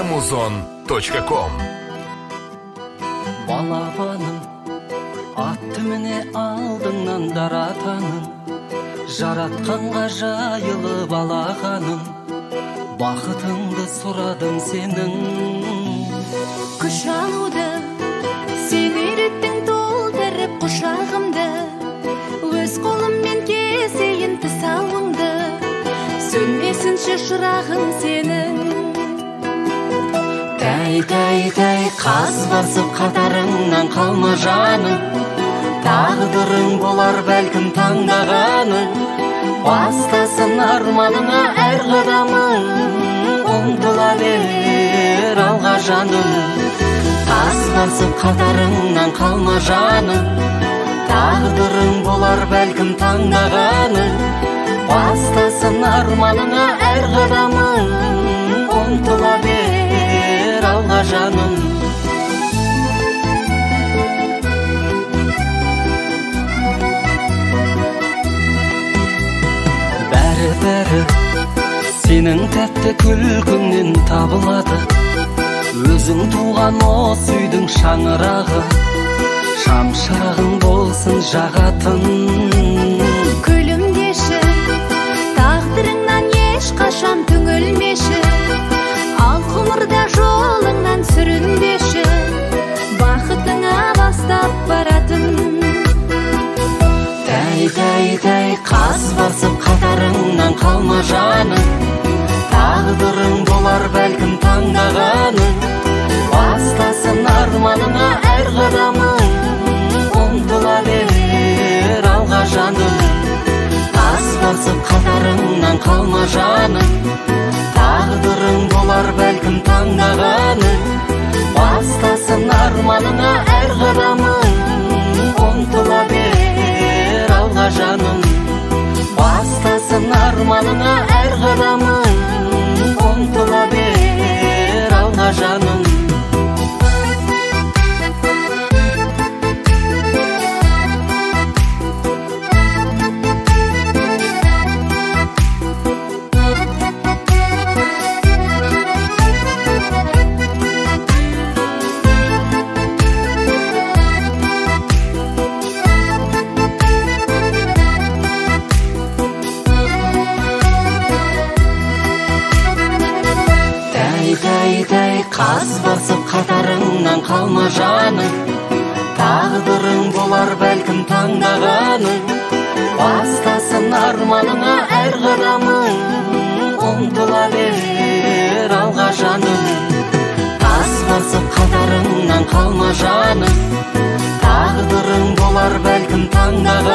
muzon.com. Балапаным атты міне алдыңнан даратаным, жаратқанға жайылып алағаным, бақытыңды сұрадым сенің. Күш алуды сен үйреттің, толтырып құшағымды, өз қолыммен кесейін тіс ауыңды, сөнбесінші шырағың сенің. Тәй, қас басып қатарыңнан қалма жаным, тағдырың болар бәлкім таңдағаның, бастасын арманыңа әр қадамың, ұмтыла бер алға жаным. Қас басып қатарыңнан қалма жаным, тағдырың болар бәлкім таңдағаның, бастасын арманыңа әр қадамың, ұмтыла бер алға жаным. Бәрі сенің тәтті күлкіңнен табылады, өзің туған осы үйдің шаңырағы, шамшырағың болсын жағатын. Күлімдеші, тағдырыңнан ешқашан түңілмеші, ал ғұмырда жолыңнан сүрінбеші, бақытыңа бастап баратын. Тәй, қас басып қатарыңнан қалма жаным, тағдырың болар бәлкім таңдағаның, бастасын арманыңа әр қадамың, ұмтыла бер алға жаным. Қас басып қатарыңнан қалма жаным, тағдырың болар бәлкім таңдағаның, бастасын арманыңа әр қадамың, ұмтыла бер алға жаным. Бастасын арманыңа әр қадамың, ұмтыла бер алға жаным. Тәй, қас басып қатарыңнан қалма жаным, тағдырың болар бәлкім таңдағаның, бастасын арманыңа әр қадамың, ұмтыла бер алға жаным. Қас басып қатарыңнан қалма жаным, тағдырың болар бәлкім таңдағаның.